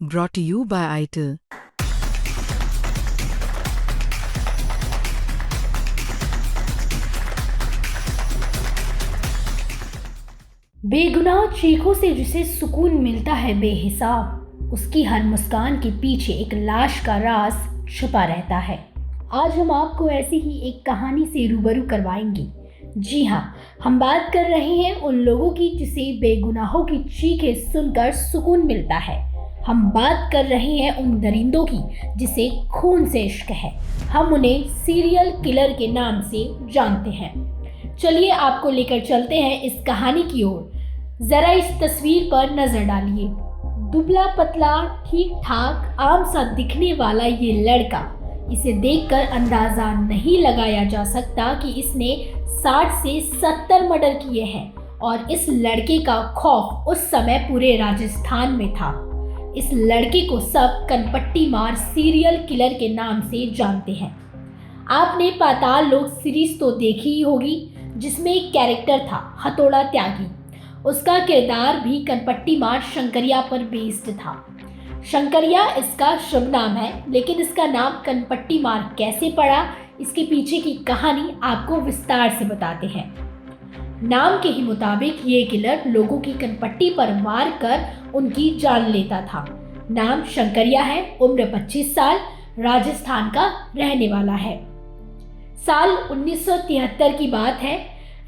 Brought to you by ITIL. बेगुनाह चीखों से जिसे सुकून मिलता है बेहिसाब, उसकी हर मुस्कान के पीछे एक लाश का राज छुपा रहता है। आज हम आपको ऐसी ही एक कहानी से रूबरू करवाएंगे। जी हाँ, हम बात कर रहे हैं उन लोगों की जिसे बेगुनाहों की चीखें सुनकर सुकून मिलता है। हम बात कर रहे हैं उन दरिंदों की जिसे खून से इश्क है। हम उन्हें सीरियल किलर के नाम से जानते हैं। चलिए आपको लेकर चलते हैं इस कहानी की ओर। जरा इस तस्वीर पर नजर डालिए। दुबला पतला ठीक ठाक आम सा दिखने वाला ये लड़का, इसे देखकर अंदाजा नहीं लगाया जा सकता कि इसने 60 से 70 मर्डर किए हैं और इस लड़के का खौफ उस समय पूरे राजस्थान में था। इस लड़के को सब कनपट्टी मार सीरियल किलर के नाम से जानते हैं। आपने पाताल लोक सीरीज तो देखी ही होगी, जिसमें एक कैरेक्टर था हथौड़ा त्यागी। उसका किरदार भी कनपट्टी मार शंकरिया पर बेस्ड था। शंकरिया इसका शुभ नाम है, लेकिन इसका नाम कनपट्टी मार कैसे पड़ा, इसके पीछे की कहानी आपको विस्तार से बताते हैं। नाम के ही मुताबिक ये किलर लोगों की कनपट्टी पर वार कर उनकी जान लेता था। नाम शंकरिया है, उम्र 25 साल, राजस्थान का रहने वाला है। साल 1973 की बात है।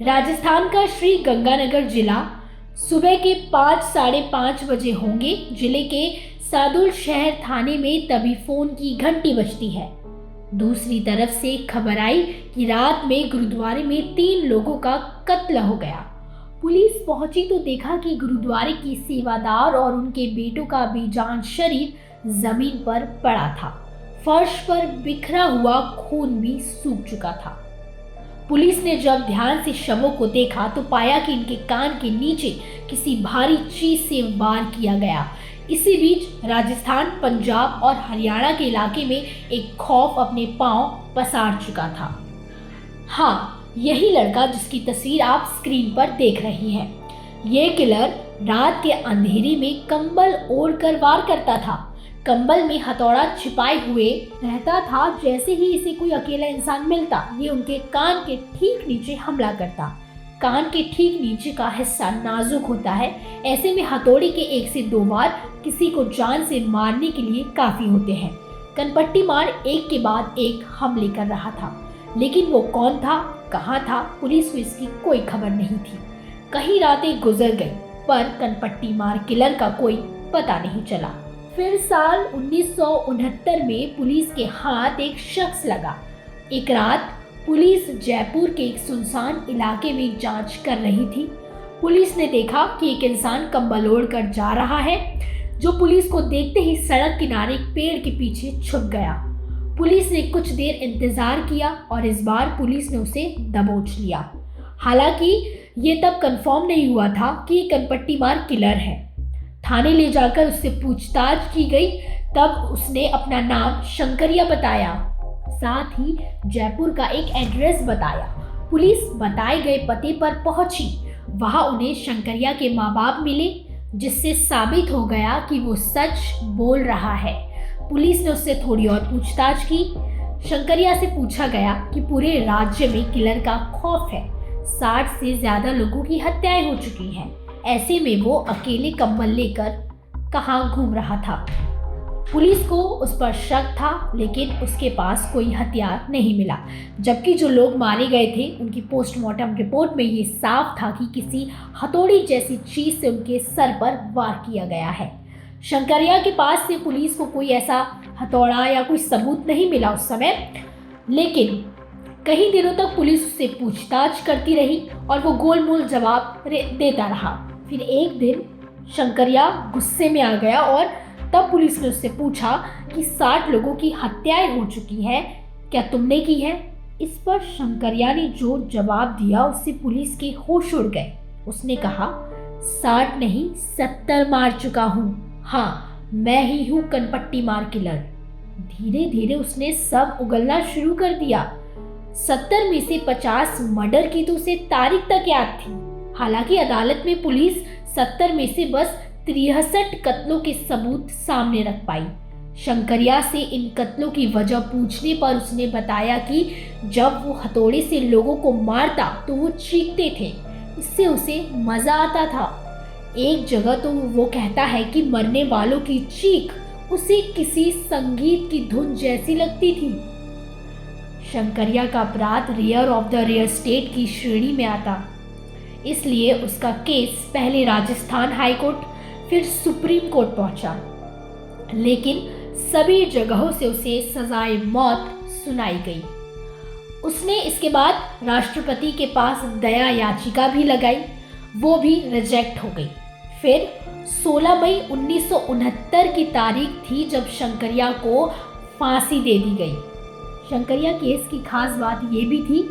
राजस्थान का श्री गंगानगर जिला, सुबह के 5 साढ़े 5 बजे होंगे। जिले के सादुल शहर थाने में तभी फोन की घंटी बजती है। दूसरी तरफ से खबर आई कि रात में गुरुद्वारे में 3 लोगों का कत्ल हो गया। पुलिस पहुंची तो देखा कि गुरुद्वारे की सेवादार और उनके बेटों का बेजान शरीर जमीन पर पड़ा था। फर्श पर बिखरा हुआ खून भी सूख चुका था। पुलिस ने जब ध्यान से शवों को देखा तो पाया कि इनके कान के नीचे किसी भारी चीज से वार किया गया। इसी बीच राजस्थान, पंजाब और हरियाणा के इलाके में एक खौफ अपने पांव पसार चुका था। हाँ, यही लड़का जिसकी तस्वीर आप स्क्रीन पर देख रही हैं। ये किलर रात के अंधेरे में कंबल ओढ़कर वार करता था। कंबल में हथौड़ा छिपाए हुए रहता था। जैसे ही इसे कोई अकेला इंसान मिलता, ये उनके कान के ठीक नीचे हमला करता। कान के ठीक नीचे का हिस्सा नाजुक होता है, ऐसे में हथौड़े के 1 से 2 वार किसी को जान से मारने के लिए काफी होते हैं। कनपट्टी मार एक के बाद एक हमले कर रहा था, लेकिन वो कौन था, कहाँ था, पुलिस को इसकी कोई खबर नहीं थी। कई रातें गुजर गई पर कनपट्टी मार किलर का कोई पता नहीं चला। फिर साल 1969 में पुलिस के हाथ एक शख्स लगा। एक रात पुलिस जयपुर के एक सुनसान इलाके में जांच कर रही थी। पुलिस ने देखा कि एक इंसान कंबल ओढ़कर जा रहा है, जो पुलिस को देखते ही सड़क किनारे एक पेड़ के पीछे छुप गया। पुलिस ने कुछ देर इंतजार किया और इस बार पुलिस ने उसे दबोच लिया। हालांकि ये तब कंफर्म नहीं हुआ था कि ये कनपट्टी मार किलर है। थाने ले जाकर उससे पूछताछ की गई, तब उसने अपना नाम शंकरिया बताया, साथ ही जयपुर का एक एड्रेस बताया। पुलिस बताए गए पते पर पहुंची। वहां उन्हें शंकरिया के माँ बाप मिले, जिससे साबित हो गया कि वो सच बोल रहा है। पुलिस ने उससे थोड़ी और पूछताछ की। शंकरिया से पूछा गया कि पूरे राज्य में किलर का खौफ है, 60 से ज्यादा लोगों की हत्याएं हो चुकी हैं, ऐसे में वो अकेले कंबल लेकर कहाँ घूम रहा था। पुलिस को उस पर शक था, लेकिन उसके पास कोई हथियार नहीं मिला। जबकि जो लोग मारे गए थे उनकी पोस्टमार्टम रिपोर्ट में ये साफ था कि किसी हथौड़ी जैसी चीज से उनके सर पर वार किया गया है। शंकरिया के पास से पुलिस को कोई ऐसा हथौड़ा या कोई सबूत नहीं मिला उस समय, लेकिन कई दिनों तक पुलिस उससे पूछताछ करती रही और वो गोलमोल जवाब देता रहा। फिर एक दिन शंकरिया गुस्से में आ गया और तब पुलिस ने उससे पूछा कि 60 लोगों की हत्याएं हो चुकी हैं, क्या तुमने की है? इस पर शंकरिया ने जो जवाब दिया उससे पुलिस के होश उड़ गए। उसने कहा, 60 नहीं 70 मार चुका हूँ। हाँ, मैं ही हूँ कनपट्टी मार किलर। धीरे धीरे उसने सब उगलना शुरू कर दिया। 70 में से 50 मर्डर की तो उसे तारीख तक याद थी। हालांकि अदालत में पुलिस 70 में से बस 63 कत्लों के सबूत सामने रख पाई। शंकरिया से इन कत्लों की वजह पूछने पर उसने बताया कि जब वो हथौड़े से लोगों को मारता तो वो चीखते थे, इससे उसे मजा आता था। एक जगह तो वो कहता है कि मरने वालों की चीख उसे किसी संगीत की धुन जैसी लगती थी। शंकरिया का अपराध rare of the rare state की श्रेणी में आता, इसलिए उसका केस पहले राजस्थान हाई कोर्ट फिर सुप्रीम कोर्ट पहुंचा, लेकिन सभी जगहों से उसे सजाए मौत सुनाई गई। उसने इसके बाद राष्ट्रपति के पास दया याचिका भी लगाई, वो भी रिजेक्ट हो गई। फिर 16 मई 1969 की तारीख थी जब शंकरिया को फांसी दे दी गई। शंकरिया केस की खास बात ये भी थी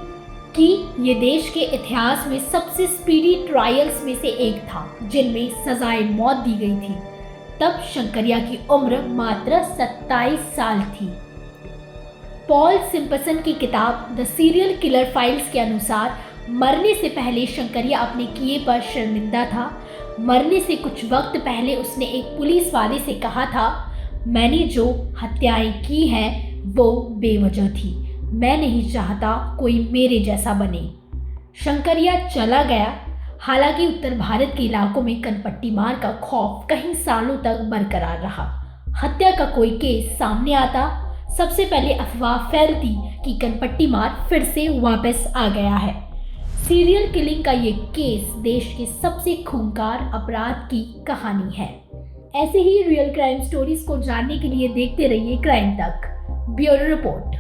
कि ये देश के इतिहास में सबसे स्पीडी ट्रायल्स में से एक था जिनमें सजाए मौत दी गई थी। तब शंकरिया की उम्र मात्र 27 साल थी। पॉल सिम्पसन की किताब द सीरियल किलर फाइल्स के अनुसार मरने से पहले शंकरिया अपने किए पर शर्मिंदा था। मरने से कुछ वक्त पहले उसने एक पुलिस वाले से कहा था, मैंने जो हत्याएं की हैं वो बेवजह थी, मैं नहीं चाहता कोई मेरे जैसा बने। शंकरिया चला गया। हालांकि उत्तर भारत के इलाकों में कनपट्टी मार का खौफ कई सालों तक बरकरार रहा। हत्या का कोई केस सामने आता, सबसे पहले अफवाह फैलती कि कनपट्टी मार फिर से वापस आ गया है। सीरियल किलिंग का ये केस देश के सबसे खूंखार अपराध की कहानी है। ऐसे ही रियल क्राइम स्टोरीज को जानने के लिए देखते रहिए क्राइम तक। Bureau report.